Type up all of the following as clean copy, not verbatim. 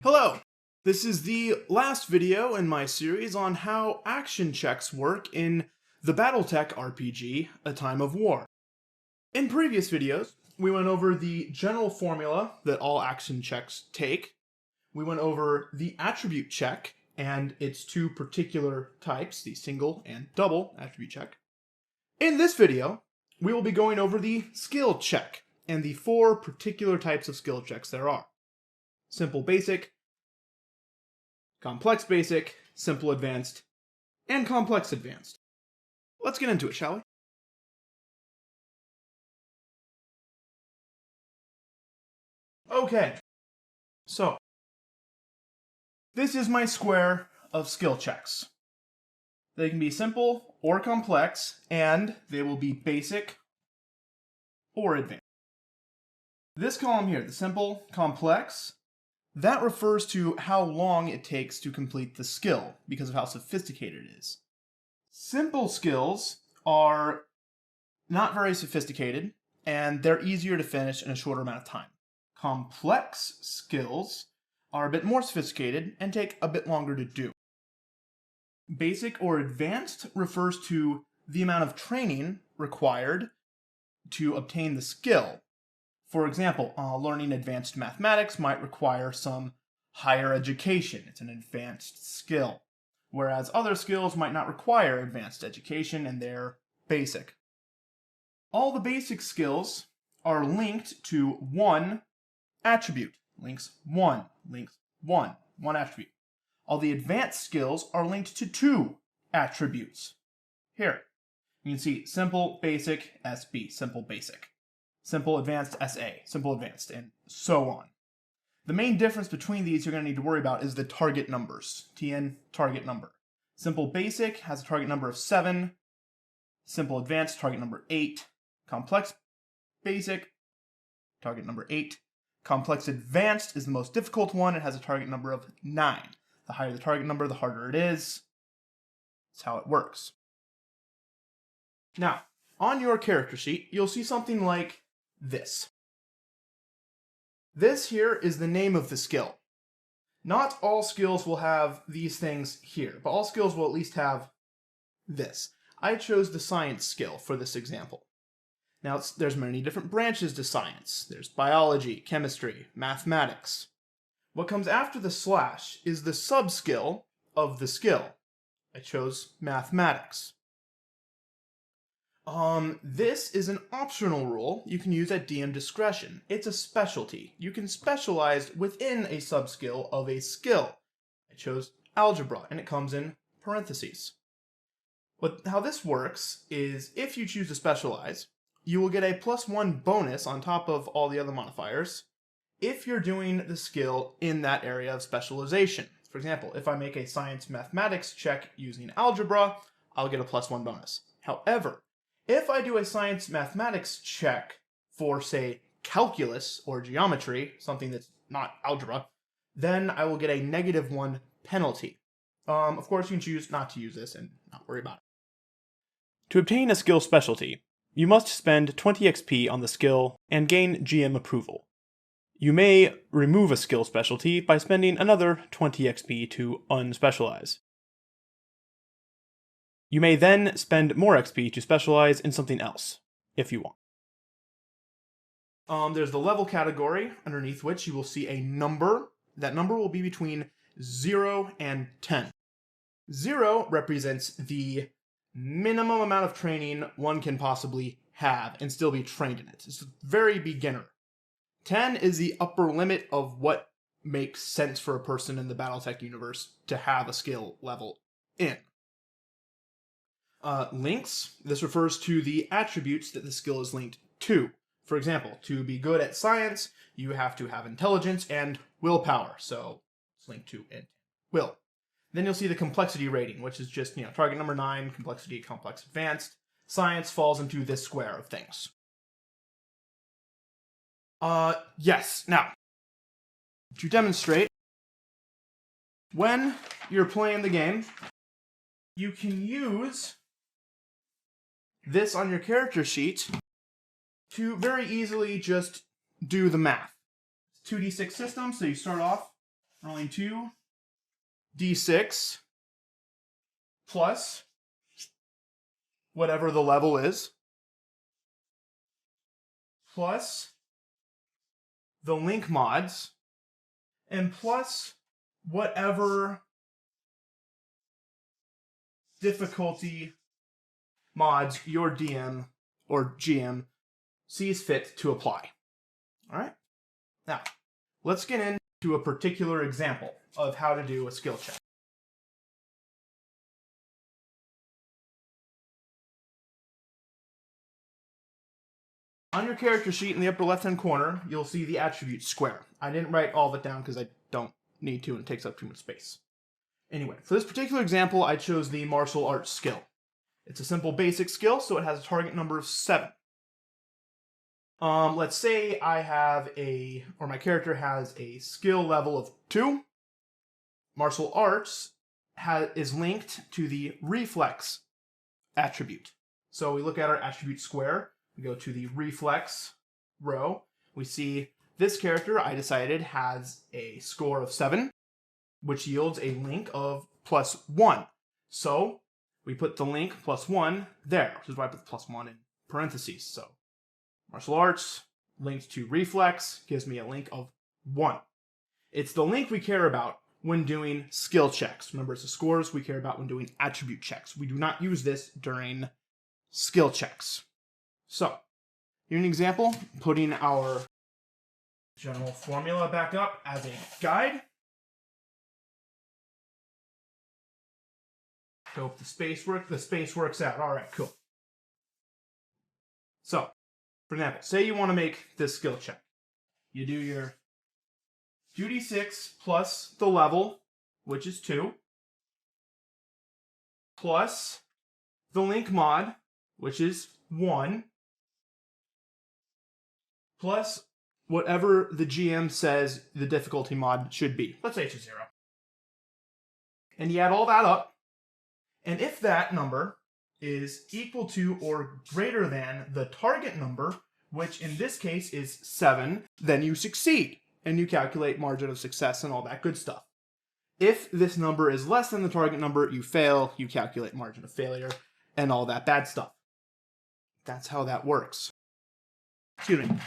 Hello! This is the last video in my series on how action checks work in the BattleTech RPG, A Time of War. In previous videos, we went over the general formula that all action checks take. We went over the attribute check and its two particular types, the single and double attribute check. In this video, we will be going over the skill check and the four particular types of skill checks there are. Simple basic, complex basic, simple advanced, and complex advanced. Let's get into it, shall we? Okay, so this is my square of skill checks. They can be simple or complex, and they will be basic or advanced. This column here, the simple, complex, that refers to how long it takes to complete the skill, because of how sophisticated it is. Simple skills are not very sophisticated, and they're easier to finish in a shorter amount of time. Complex skills are a bit more sophisticated and take a bit longer to do. Basic or advanced refers to the amount of training required to obtain the skill. For example, learning advanced mathematics might require some higher education. It's an advanced skill. Whereas other skills might not require advanced education and they're basic. All the basic skills are linked to one attribute. Links one attribute. All the advanced skills are linked to two attributes. Here, you can see simple, basic, SB, simple, basic. Simple, advanced, SA, simple, advanced, and so on. The main difference between these you're going to need to worry about is the target numbers. TN, target number. Simple basic has a target number of 7. Simple advanced, target number 8. Complex basic, target number 8. Complex advanced is the most difficult one. It has a target number of 9. The higher the target number, the harder it is. That's how it works. Now, on your character sheet, you'll see something like this. This here is the name of the skill. Not all skills will have these things here, but all skills will at least have this. I chose the science skill for this example. Now, there's many different branches to science. There's biology, chemistry, mathematics. What comes after the slash is the sub-skill of the skill. I chose mathematics. This is an optional rule you can use at DM discretion. It's a specialty. You can specialize within a sub-skill of a skill. I chose algebra, and it comes in parentheses. How this works is if you choose to specialize, you will get a +1 bonus on top of all the other modifiers if you're doing the skill in that area of specialization. For example, if I make a science mathematics check using algebra, I'll get a +1 bonus. However, if I do a science mathematics check for, say, calculus or geometry, something that's not algebra, then I will get a -1 penalty. Of course, you can choose not to use this and not worry about it. To obtain a skill specialty, you must spend 20 XP on the skill and gain GM approval. You may remove a skill specialty by spending another 20 XP to unspecialize. You may then spend more XP to specialize in something else, if you want. There's the level category, underneath which you will see a number. That number will be between 0 and 10. 0 represents the minimum amount of training one can possibly have and still be trained in it. It's very beginner. 10 is the upper limit of what makes sense for a person in the BattleTech universe to have a skill level in. Links, this refers to the attributes that the skill is linked to. For example, to be good at science, you have to have intelligence and willpower, so it's linked to will. Then you'll see the complexity rating, which is just, target number 9, complexity, complex, advanced. Science falls into this square of things. Yes, now, to demonstrate, when you're playing the game, you can use this on your character sheet to very easily just do the math. It's a 2d6 system, so you start off rolling 2d6 plus whatever the level is, plus the link mods, and plus whatever difficulty mods your DM or GM sees fit to apply. All right? Now, let's get into a particular example of how to do a skill check. On your character sheet in the upper left-hand corner, you'll see the attribute square. I didn't write all of it down because I don't need to and it takes up too much space. Anyway, for this particular example, I chose the martial arts skill. It's a simple basic skill, so it has a target number of 7. Let's say I have my character has a skill level of 2. Martial arts is linked to the reflex attribute. So we look at our attribute square. We go to the reflex row. We see this character, I decided, has a score of 7, which yields a link of +1. So we put the link +1 there, which is why I put the +1 in parentheses. So martial arts linked to reflex gives me a link of 1. It's the link we care about when doing skill checks. Remember, it's the scores we care about when doing attribute checks. We do not use this during skill checks. So, here's an example, putting our general formula back up as a guide. Hope the space works out. All right, cool. So, for example, say you want to make this skill check. You do your 2d6 plus the level, which is 2, plus the link mod, which is 1, plus whatever the GM says the difficulty mod should be. Let's say it's a 0. And you add all that up, and if that number is equal to or greater than the target number, which in this case is 7, then you succeed, and you calculate margin of success and all that good stuff. If this number is less than the target number, you fail, you calculate margin of failure, and all that bad stuff. That's how that works. Excuse me.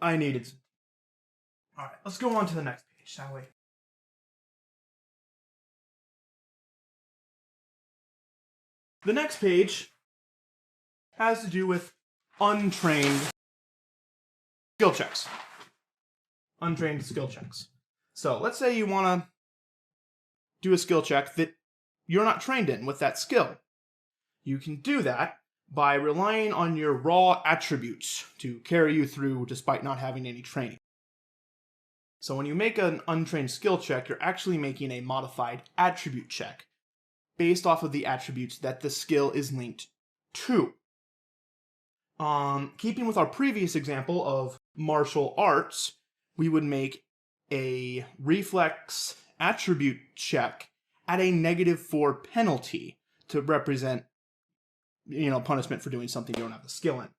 I needed some. All right, let's go on to the next page, shall we? The next page has to do with untrained skill checks. Untrained skill checks. So let's say you want to do a skill check that you're not trained in with that skill. You can do that by relying on your raw attributes to carry you through despite not having any training. So when you make an untrained skill check, you're actually making a modified attribute check based off of the attributes that the skill is linked to. Keeping with our previous example of martial arts, we would make a reflex attribute check at a -4 penalty to represent, punishment for doing something you don't have the skill in.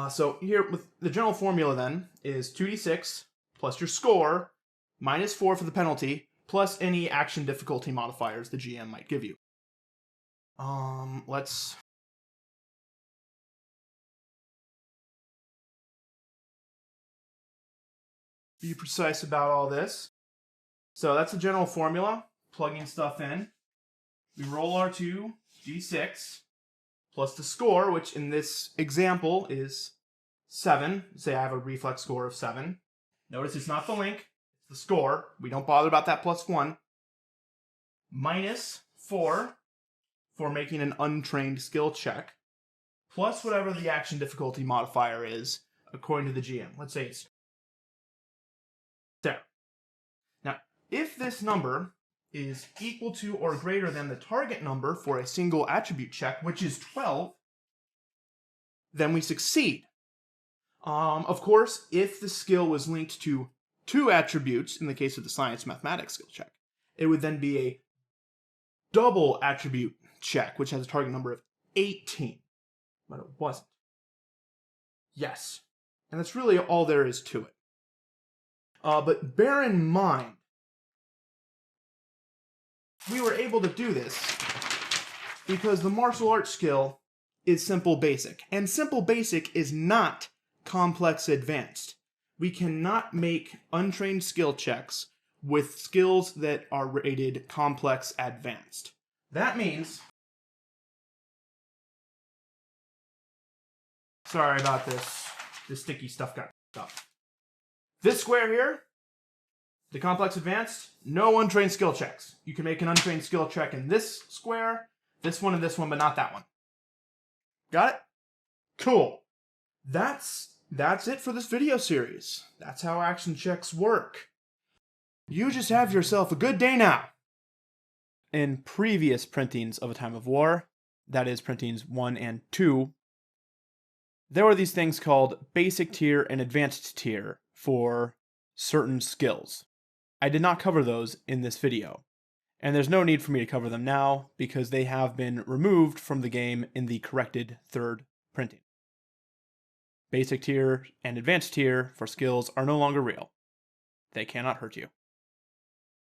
So here, with the general formula then, is 2d6 plus your score, -4 for the penalty, plus any action difficulty modifiers the GM might give you. Let's be precise about all this. So that's the general formula, plugging stuff in. We roll our 2d6 plus the score, which in this example is 7. Say I have a reflex score of 7. Notice it's not the link, it's the score. We don't bother about that +1. -4 for making an untrained skill check, plus whatever the action difficulty modifier is according to the GM. Let's say it's there. Now, if this number is equal to or greater than the target number for a single attribute check, which is 12, then we succeed. Of course, if the skill was linked to 2 attributes, in the case of the science mathematics skill check, it would then be a double attribute check, which has a target number of 18. But it wasn't. Yes. And that's really all there is to it. But bear in mind, we were able to do this because the martial arts skill is simple basic. And simple basic is not complex advanced. We cannot make untrained skill checks with skills that are rated complex advanced. That means... Sorry about this. This sticky stuff got up. This square here, the complex advanced, no untrained skill checks. You can make an untrained skill check in this square, this one, and this one, but not that one. Got it? Cool. That's it for this video series. That's how action checks work. You just have yourself a good day now. In previous printings of A Time of War, that is printings 1 and 2, there were these things called basic tier and advanced tier for certain skills. I did not cover those in this video, and there's no need for me to cover them now because they have been removed from the game in the corrected 3rd printing. Basic tier and advanced tier for skills are no longer real. They cannot hurt you.